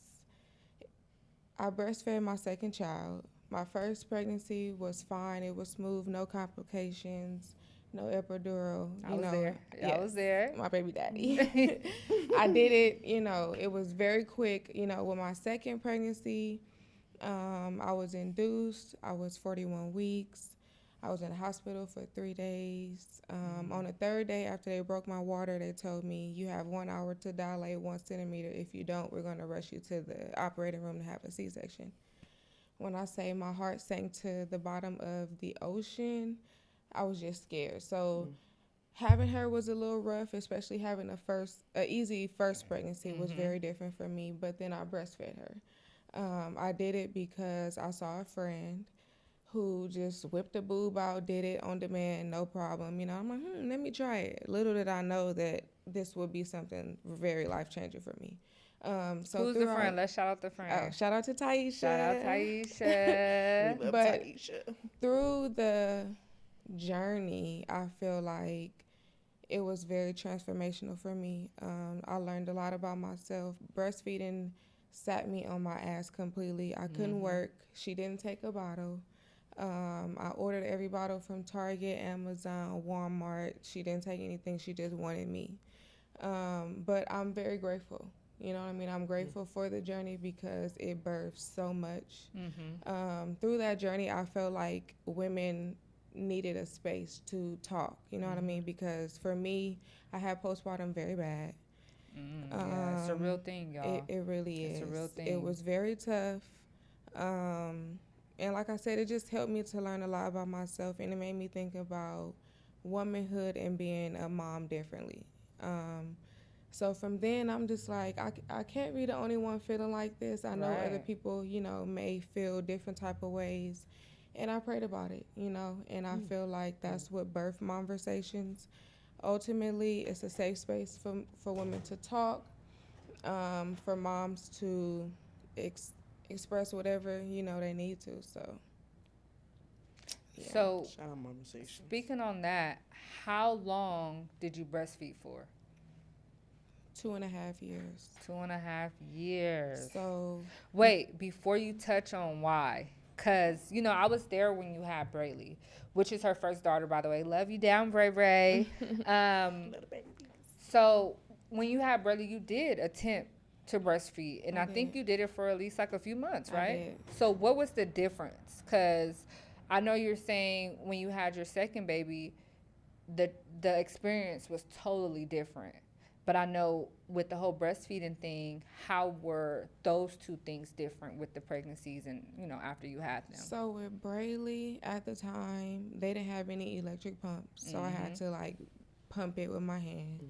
I breastfed my second child. My first pregnancy was fine. It was smooth, no complications, no epidural. I was there. I Yes, was there. my baby daddy. I did it, it was very quick. With my second pregnancy, I was induced. I was 41 weeks. I was in the hospital for 3 days. On the third day after they broke my water, they told me, you have 1 hour to dilate 1 centimeter. If you don't, we're going to rush you to the operating room to have a C-section. When I say my heart sank to the bottom of the ocean, I was just scared. So having her was a little rough, especially having a easy first pregnancy was very different for me. But then I breastfed her. I did it because I saw a friend who just whipped a boob out, did it on demand, no problem. I'm like, let me try it. Little did I know that this would be something very life-changing for me. Who's the friend? Let's shout out the friend. Shout out to Taisha. Shout out Taisha. We love But Taisha. through the journey, I feel like it was very transformational for me. I learned a lot about myself. Breastfeeding sat me on my ass completely. I couldn't work. She didn't take a bottle. I ordered every bottle from Target, Amazon, Walmart. She didn't take anything. She just wanted me. But I'm very grateful. You know what I mean? I'm grateful for the journey because it birthed so much. Through that journey, I felt like women needed a space to talk. You know what I mean? Because for me, I had postpartum very bad. Yeah, it's a real thing, y'all. It really is. It's a real thing. It was very tough. And like I said, it just helped me to learn a lot about myself, and it made me think about womanhood and being a mom differently. So from then, I'm just like, I can't be the only one feeling like this. I know other people, may feel different type of ways. And I prayed about it, and I feel like that's what birthed Momversations. Ultimately, it's a safe space for women to talk, for moms to express whatever, they need to. So, yeah. So, Shout out Momversations. speaking on that, how long did you breastfeed for? 2.5 years. 2.5 years. So, wait, before you touch on why, because, I was there when you had Brayley, which is her first daughter, by the way. Love you down, Bray Bray. So when you had Brayley, you did attempt to breastfeed, and I think you did it for at least like a few months, right? I did. So what was the difference? Because I know you're saying when you had your second baby, the experience was totally different. But I know with the whole breastfeeding thing, how were those two things different with the pregnancies and, after you had them? So with Brayley, at the time, they didn't have any electric pumps. So I had to, pump it with my hand.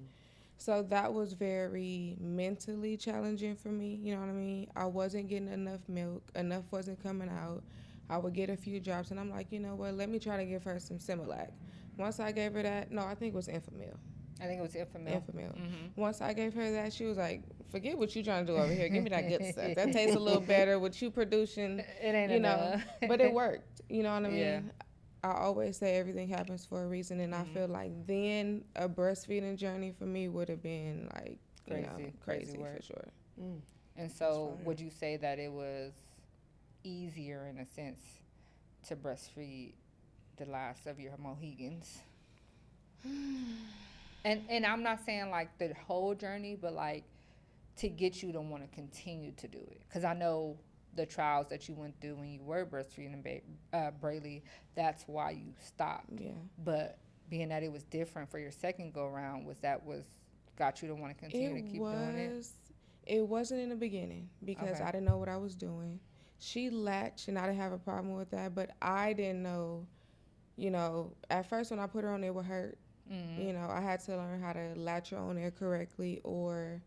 So that was very mentally challenging for me. You know what I mean? I wasn't getting enough milk. Enough wasn't coming out. I would get a few drops, and I'm like, you know what? Let me try to give her some Similac. Once I gave her that, no, I think it was Enfamil. I think it was Enfamil. Once I gave her that, she was like, forget what you trying to do over here. Give me that good stuff. That tastes a little better. What you producing, It ain't enough. But it worked. You know what I mean? Yeah. I always say everything happens for a reason, and I feel like then a breastfeeding journey for me would have been like, crazy work. for sure. And so would you say that it was easier in a sense to breastfeed the last of your Mohegans? And I'm not saying like the whole journey, but like to get you to want to continue to do it. Because I know the trials that you went through when you were breastfeeding Braylee, that's why you stopped. Yeah. But being that it was different for your second go round, was got you to want to continue to keep doing it? It wasn't in the beginning because Okay. I didn't know what I was doing. She latched, and I didn't have a problem with that, but I didn't know, at first when I put her on, it would hurt. Mm-hmm. I had to learn how to latch her on there correctly, or,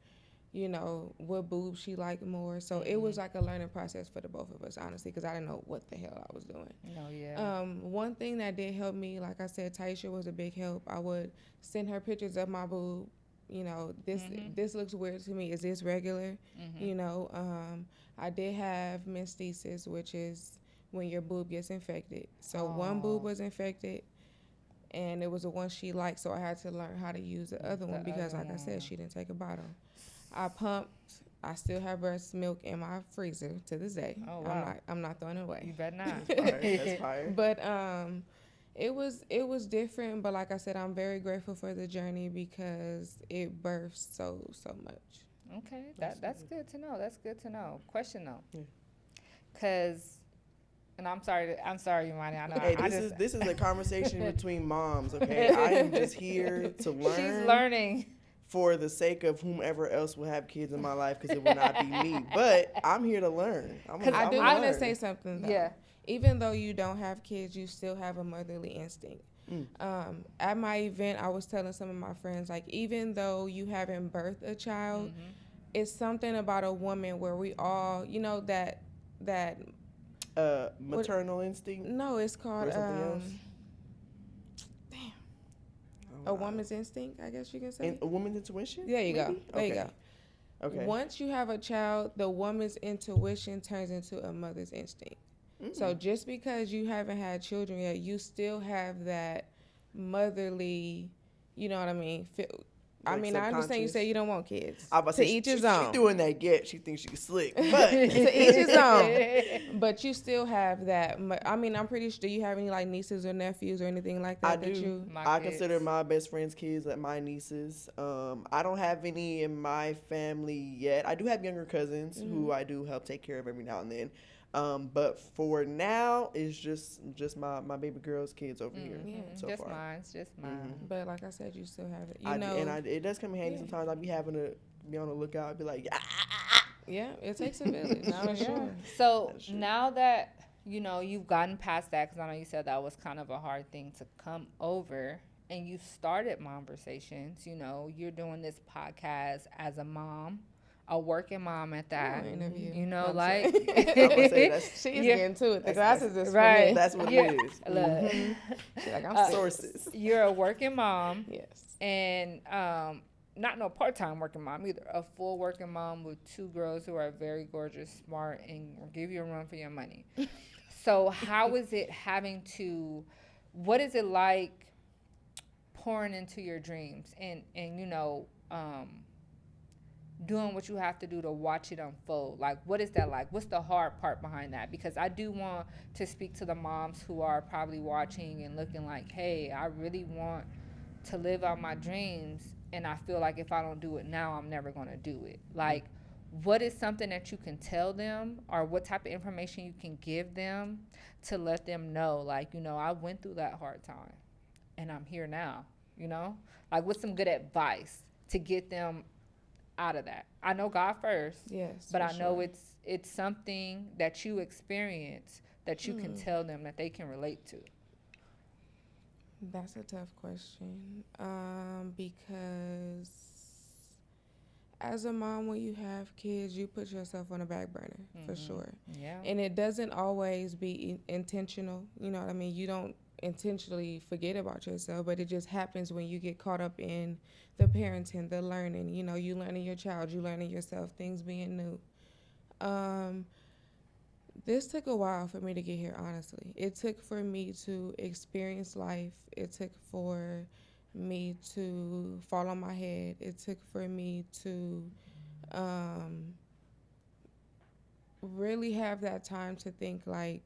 what boob she liked more. So it was like a learning process for the both of us, honestly, because I didn't know what the hell I was doing. No, yeah. One thing that did help me, like I said, Taisha was a big help. I would send her pictures of my boob. This looks weird to me. Is this regular? I did have meniscesis, which is when your boob gets infected. So one boob was infected, and it was the one she liked. So I had to learn how to use the other one because, like I said, she didn't take a bottle. I pumped. I still have breast milk in my freezer to this day. Oh, wow. I'm not throwing it away. You better not. That's fire. But it was different. But like I said, I'm very grateful for the journey because it birthed so much. Okay, that's good to know. That's good to know. Question though, Yeah. because, and I'm sorry, Imani. I know. Hey, I this is a conversation between moms. Okay, I am just here to learn. She's learning. For the sake of whomever else will have kids in my life, because it will not be me. But I'm here to learn. I do want to say something, though. Yeah. Even though you don't have kids, you still have a motherly instinct. At my event, I was telling some of my friends, like, even though you haven't birthed a child, it's something about a woman where we all, that maternal instinct. No, it's called Or something else? a woman's instinct, I guess you can say. A woman's intuition? There you go. Maybe? There you go. Okay. Once you have a child, the woman's intuition turns into a mother's instinct. So just because you haven't had children yet, you still have that motherly, you know what I mean? I understand you say you don't want kids. To each his own. She doing that she thinks she's slick. But to each his own. But you still have that. I'm pretty sure. Do you have any like nieces or nephews or anything like that? I do. I consider my best friend's kids like my nieces. I don't have any in my family yet. I do have younger cousins who I do help take care of every now and then. But for now, it's just my baby girl's kids over here. Yeah. So just far. mine. Just mine. But like I said, you still have it. It does come in handy sometimes. I'll be having to be on the lookout. I'll be like, yeah, it takes a village. For sure. So now that you've gotten past that, because I know you said that was kind of a hard thing to come over, and you started Momversations. You're doing this podcast as a mom. A working mom at that, like she is getting to it. The glasses is right. That's what it is. Look, she's like, I'm sources. You're a working mom, yes, and not no part-time working mom either. A full working mom with two girls who are very gorgeous, smart, and will give you a run for your money. So how is it what is it like pouring into your dreams and doing what you have to do to watch it unfold? Like, what is that like? What's the hard part behind that? Because I do want to speak to the moms who are probably watching and looking like, hey, I really want to live out my dreams, and I feel like if I don't do it now, I'm never going to do it. Like, what is something that you can tell them, or what type of information you can give them to let them know, like, I went through that hard time and I'm here now, like, what's some good advice to get them out of that? I know God first, yes, but I know it's something that you experience that you can tell them that they can relate to. That's a tough question, because as a mom, when you have kids, you put yourself on the back burner for sure. Yeah, and it doesn't always be intentional. You know what I mean? You don't intentionally forget about yourself, but it just happens when you get caught up in the parenting, the learning. You learning your child, you learning yourself, things being new. This took a while for me to get here, honestly. It took for me to experience life. It took for me to fall on my head. It took for me to really have that time to think, like,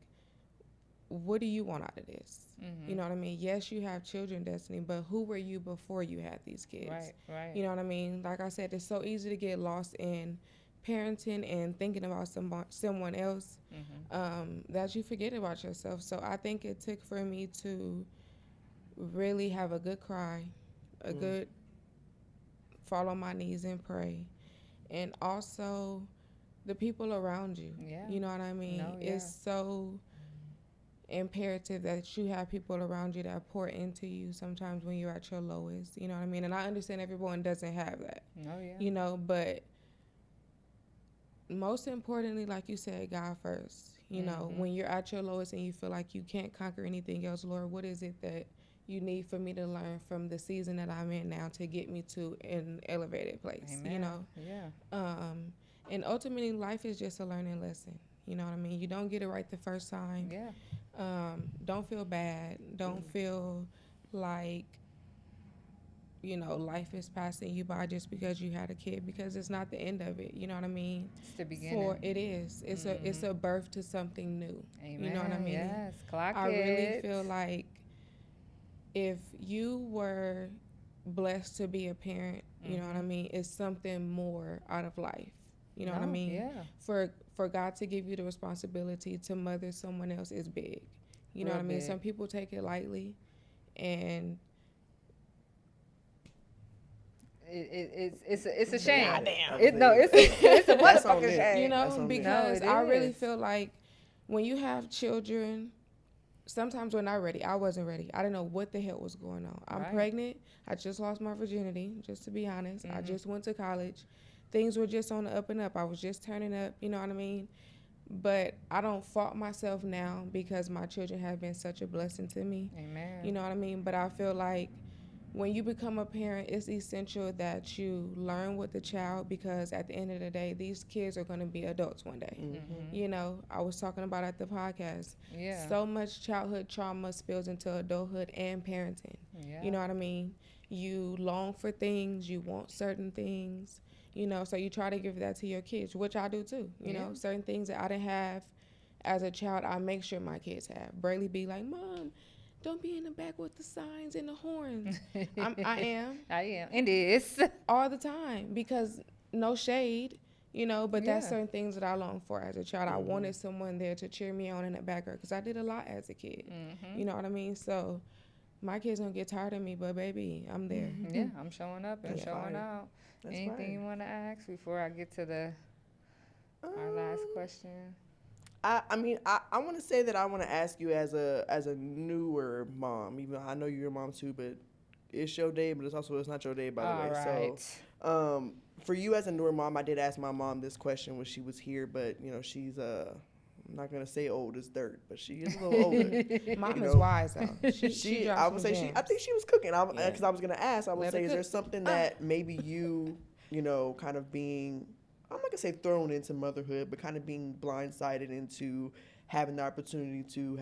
what do you want out of this? You know what I mean? Yes, you have children, Destiny, but who were you before you had these kids? Right. You know what I mean? Like I said, it's so easy to get lost in parenting and thinking about someone else that you forget about yourself. So I think it took for me to really have a good cry, a good fall on my knees and pray, and also the people around you. Yeah. You know what I mean? No, yeah. It's so imperative that you have people around you that pour into you sometimes when you're at your lowest. You know what I mean? And I understand everyone doesn't have that. No, yeah. You know, but most importantly, like you said, God first. You know, when you're at your lowest and you feel like you can't conquer anything else, Lord, what is it that you need for me to learn from the season that I'm in now to get me to an elevated place? Amen. You know? Yeah. And ultimately, life is just a learning lesson. You know what I mean? You don't get it right the first time. Yeah. Don't feel bad. Don't feel like, you know, life is passing you by just because you had a kid, because it's not the end of it. You know what I mean? It's the beginning. It is. It's a birth to something new. Amen. You know what I mean? Yes. Clock I it. really feel like if you were blessed to be a parent, you know what I mean, it's something more out of life. You know what I mean? Yeah. For God to give you the responsibility to mother someone else is big. You know Real what I mean? big. Some people take it lightly, and it's a shame. Goddamn. It's a That's on motherfucking them. shame. you That's know, on them. because No, it I really is. feel like when you have children, sometimes we're not ready. I wasn't ready. I didn't know what the hell was going on. I'm Right. pregnant. I just lost my virginity, just to be honest. I just went to college. Things were just on the up and up. I was just turning up, you know what I mean? But I don't fault myself now because my children have been such a blessing to me. Amen. You know what I mean? But I feel like when you become a parent, it's essential that you learn with the child, because at the end of the day, these kids are going to be adults one day. You know, I was talking about at the podcast. Yeah. So much childhood trauma spills into adulthood and parenting. Yeah. You know what I mean? You long for things, you want certain things, you know, so you try to give that to your kids, which I do too. You know, certain things that I didn't have as a child, I make sure my kids have. Braylee be like, Mom, don't be in the back with the signs and the horns. I am I am. It is. all the time, because no shade, you know, but that's Yeah. certain things that I longed for as a child. I wanted someone there to cheer me on in the background, because I did a lot as a kid. You know what I mean? So my kids don't get tired of me, but baby, I'm there. Yeah, I'm showing up and That's showing fire. out. That's Anything fire. you want to ask before I get to our last question? I mean, I want to say that I want to ask you as a newer mom, even though I know you're a mom too, but it's your day, but it's not your day, by the All way. right. So, for you as a newer mom, I did ask my mom this question when she was here, but you know, she's I'm not gonna say old as dirt, but she is a little older. Mom You is know, wise though. She drops I would some say gems. I think she was cooking. Yeah. Because I was gonna ask. I would Let say, her is there cook. something that maybe you know, kind of being, I'm not gonna say thrown into motherhood, but kind of being blindsided into having the opportunity to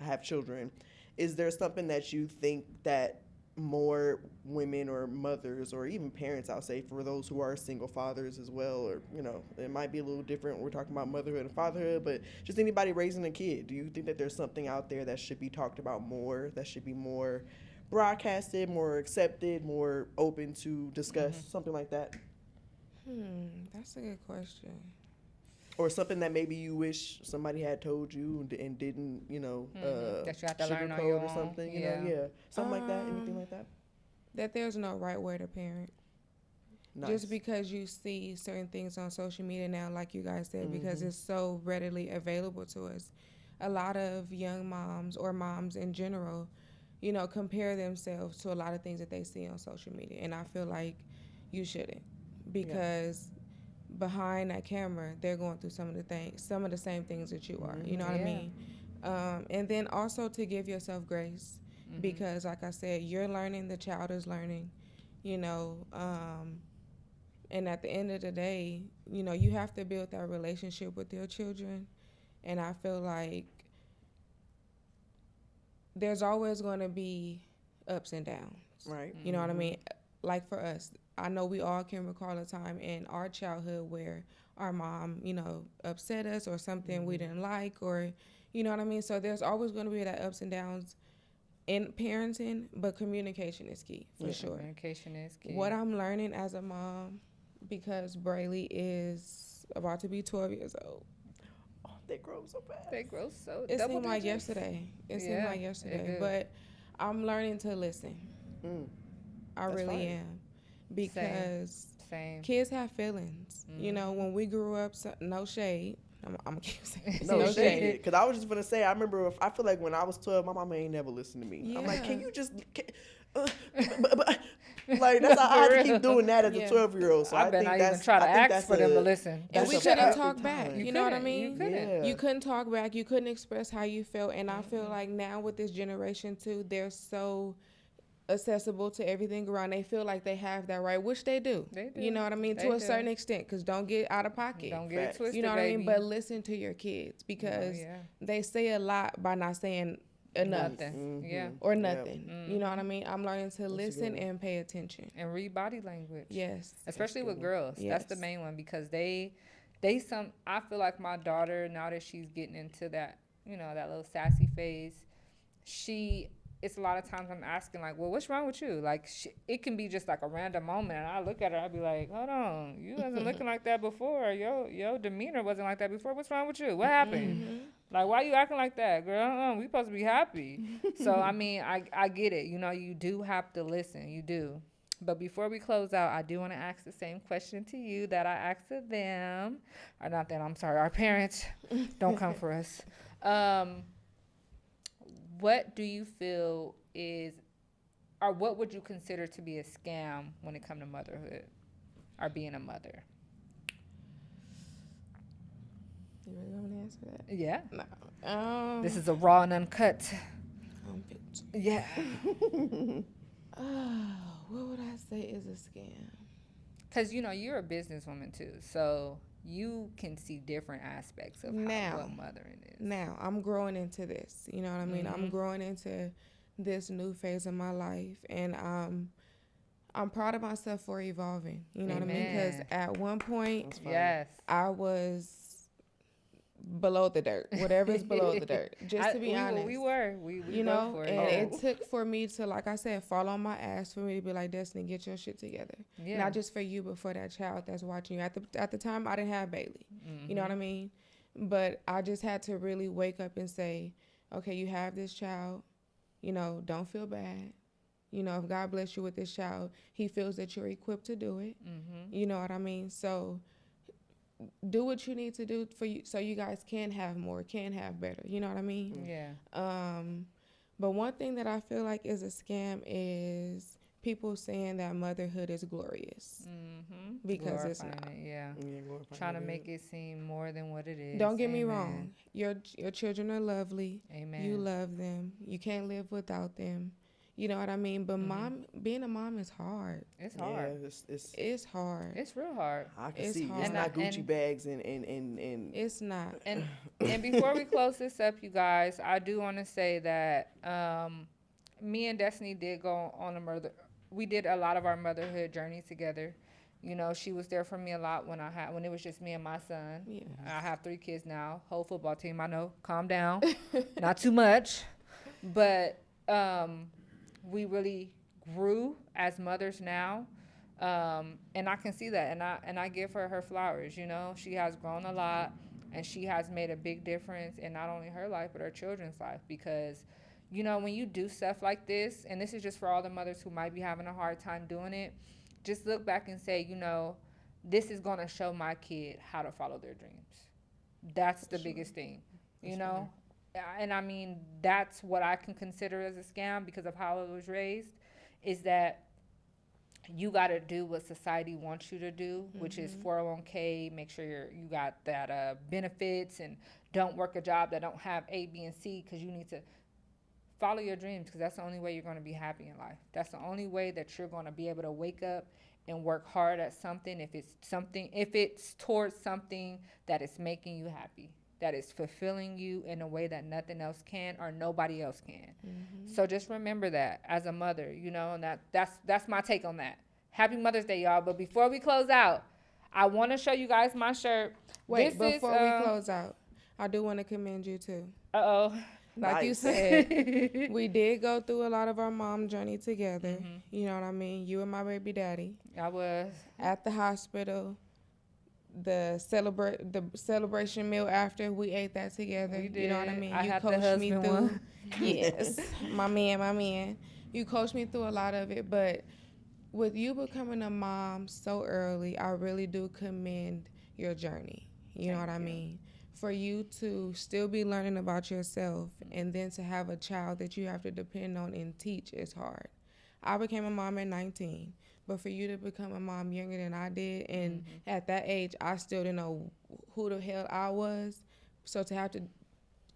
have children. Is there something that you think that more women or mothers or even parents, I'll say, for those who are single fathers as well, or you know, it might be a little different. We're talking about motherhood and fatherhood, but just anybody raising a kid, do you think that there's something out there that should be talked about more, that should be more broadcasted, more accepted, more open to discuss, something like that? That's a good question. Or something that maybe you wish somebody had told you and didn't, you know, That you have to learn on sugarcoat your or own. something, you Yeah. know, yeah, something like that, anything like that. That there's no right way to parent. Nice. Just because you see certain things on social media now, like you guys said, because it's so readily available to us. A lot of young moms or moms in general, you know, compare themselves to a lot of things that they see on social media. And I feel like you shouldn't, because behind that camera, they're going through some of the same things that you are. You know what I Yeah. mean? And then also to give yourself grace, because like I said, you're learning, the child is learning, you know, and at the end of the day, you know, you have to build that relationship with your children. And I feel like there's always going to be ups and downs. Right. You know what I mean? Like for us, I know we all can recall a time in our childhood where our mom, you know, upset us or something we didn't like, or, You know what I mean? So there's always going to be that ups and downs in parenting, but communication is key for sure. Communication is key. What I'm learning as a mom, because Brayley is about to be 12 years old. Oh, they grow so fast. They grow so. It double seemed like digits. yesterday. It seemed Yeah, like it yesterday. do. But I'm learning to listen. I That's really fine. am. Because Same. kids have feelings. You know, when we grew up, no shade. I'm gonna keep saying No, no shade. shade. Because I was just gonna say, I remember. I feel like when I was 12, my mama ain't never listened to me. I'm like, Yeah. can you just? Like that's how I had to keep doing that as a Yeah. 12-year-old. So I I bet think I that's. even try to I think ask that's for them to a- listen. And that's we a couldn't perfect talk back. time. You know what I couldn't. mean? You couldn't. Yeah. You couldn't talk back. You couldn't express how you felt. And I feel like now with this generation too, they're so accessible to everything around. They feel like they have that right, which they do. They do. You know what I mean? They To a do. certain extent, because don't get out of pocket. Don't get it Facts. twisted, You know what I mean? baby. But listen to your kids, because yeah. they say a lot by not saying enough Nothing. Yeah. or Yep. nothing. You know what I mean? I'm learning to listen one. and pay attention. And read body language. Yes. Especially That's a with good girls. That's the Yes. main one, because they I feel like my daughter, now that she's getting into that, that little sassy phase, it's a lot of times I'm asking, like, well, what's wrong with you? Like, it can be just like a random moment, and I look at her, I'll be like, hold on, you wasn't looking like that before. Your demeanor wasn't like that before. What's wrong with you? What happened? Like, why you acting like that, girl? We supposed to be happy. So, I mean, I get it. You do have to listen. You do. But before we close out, I do want to ask the same question to you that I asked to them. Or not them, I'm sorry, our parents. Don't come for us. What do you feel or what would you consider to be a scam when it comes to motherhood or being a mother? You really want me to answer that? Yeah. No. This is a raw and uncut. Picture. Yeah. What would I say is a scam? Because, you're a businesswoman too. So you can see different aspects of what mothering is. Now, I'm growing into this. You know what I mean? I'm growing into this new phase of my life. And I'm proud of myself for evolving. You know what I mean? Because at one point, Yes. I was below the dirt. Whatever is below the dirt. Just to be honest. We were. We You both know, were, and yeah. it took for me to, like I said, fall on my ass for me to be like, Destiny, get your shit together. Yeah. Not just for you, but for that child that's watching you. At the time, I didn't have Bailey. You know what I mean? But I just had to really wake up and say, okay, you have this child. Don't feel bad. If God bless you with this child, he feels that you're equipped to do it. You know what I mean? So do what you need to do for you, so you guys can have more, can have better. You know what I mean? Yeah. But one thing that I feel like is a scam is people saying that motherhood is glorious, because it's not. Glorifying it, yeah. glorifying Trying to it. make it seem more than what it is. Don't get me Amen. wrong. Your children are lovely. Amen. You love them. You can't live without them. You know what I mean? But being a mom is hard. It's hard. Yeah, It's hard. It's real hard. I can It's see. hard. It's not Gucci And- bags and It's not. And before we close this up, you guys, I do want to say that me and Destiny did go on we did a lot of our motherhood journey together. She was there for me a lot when it was just me and my son. Yeah. I have 3 kids now. Whole football team, I know. Calm down. Not too much. But we really grew as mothers now. And I can see that. And I give her flowers, She has grown a lot, and she has made a big difference in not only her life, but her children's life. Because, when you do stuff like this, and this is just for all the mothers who might be having a hard time doing it, just look back and say, this is going to show my kid how to follow their dreams. That's the biggest thing, And I mean, that's what I can consider as a scam because of how I was raised, is that you got to do what society wants you to do, which is 401k, make sure you got that benefits, and don't work a job that don't have A, B, and C, because you need to follow your dreams, because that's the only way you're going to be happy in life. That's the only way that you're going to be able to wake up and work hard at something, if it's towards something that is making you happy, that is fulfilling you in a way that nothing else can or nobody else can. So just remember that as a mother, and that's my take on that. Happy Mother's Day, y'all. But before we close out, I want to show you guys my shirt. Wait, This before is, we close out, I do want to commend you too. Uh-oh. Like you Nice. said, we did go through a lot of our mom journey together. You know what I mean? You and my baby daddy I was. at the hospital. The celebration meal after, we ate that together. We You know what I did. mean? I You had the coached me husband through. one. Yes, my man. You coached me through a lot of it, but with you becoming a mom so early, I really do commend your journey. You know what I mean? For you to still be learning about yourself and then to have a child that you have to depend on and teach is hard. I became a mom at 19, but for you to become a mom younger than I did, and at that age, I still didn't know who the hell I was. So to have to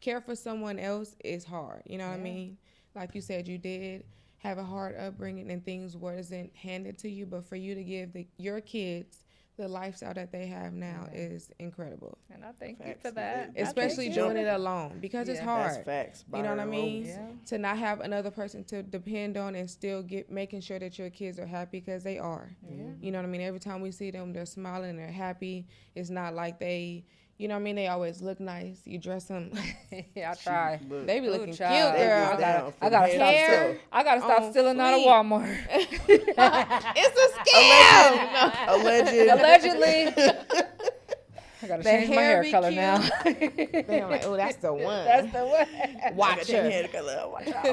care for someone else is hard. You know what I mean? Like you said, you did have a hard upbringing and things wasn't handed to you, but for you to give your kids the lifestyle that they have now is incredible. And I thank you Facts. for that. Especially doing it alone, because it's Yeah. hard. That's facts. You know what I Byron mean? Rose. Yeah. To not have another person to depend on and still making sure that your kids are happy, because they are. You know what I mean? Every time we see them, they're smiling, they're happy. It's not like they, you know what I mean? They always look nice. You dress them. Yeah, I try. Look, They be Ooh, looking cute, child. girl. They get down I from gotta head stop to Hair. toe. I gotta stop On stealing out of fleek. Walmart. It's a scam. Alleged. Allegedly. I gotta The change my hair hair be color cute. now. Then I'm like, oh, that's the one. That's the one. Watch Your her. hair color. Watch out.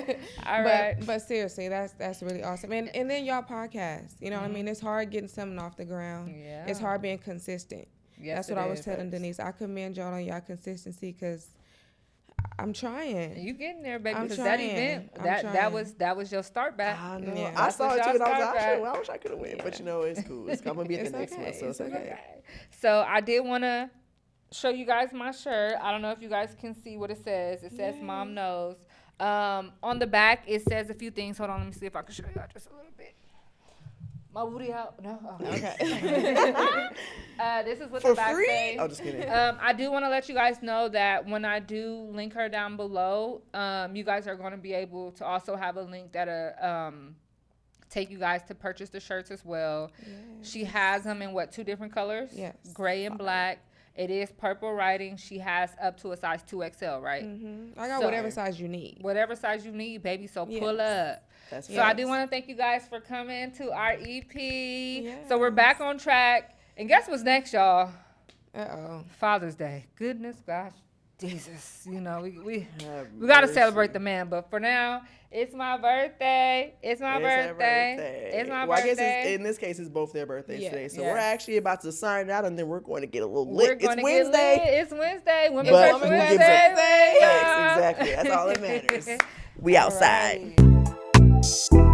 All right. But seriously, that's really awesome. And then y'all podcast. You know what I mean? It's hard getting something off the ground. Yeah. It's hard being consistent. Yes, That's it what I was is. telling Denise. I commend y'all on y'all consistency, because I'm trying. You getting there, baby? I'm Because that trying. event, I'm that trying. was your start back. I know. Yeah. I That's saw what it too, y'all and I was start like, back. I wish I could have win, but you know, it's cool. I'm gonna be at It's the next okay. one, so it's It's okay. So I did want to show you guys my shirt. I don't know if you guys can see what it says. It says "Mom Knows." On the back, it says a few things. Hold on, let me see if I can show you just a little bit. My booty out? No. Oh. Okay. This is what For the back free? says. Oh, just kidding. I do want to let you guys know that when I do link her down below, you guys are going to be able to also have a link that take you guys to purchase the shirts as well. She has them in two different colors? Yes. Gray and black. It is purple writing. She has up to a size 2XL, right? I got So- whatever size you need. Whatever size you need, baby. So pull Yes. up. That's So I facts. do want to thank you guys for coming to our EP. Yes. So we're back on track. And guess what's next, y'all? Uh-oh. Father's Day. Goodness, gosh, Jesus. You know, we Have got to mercy. celebrate the man. But for now, it's my birthday. It's my It's her birthday. It's my well, I guess birthday. in this case, it's both their birthdays Yeah. today. So Yeah. we're actually about to sign out, and then we're going to get a little We're lit. It's gonna get Wednesday. lit. It's Wednesday. Women's But Birthday who gives Wednesday. a- y'all. Facts, exactly. That's all that matters. We outside. Alrighty.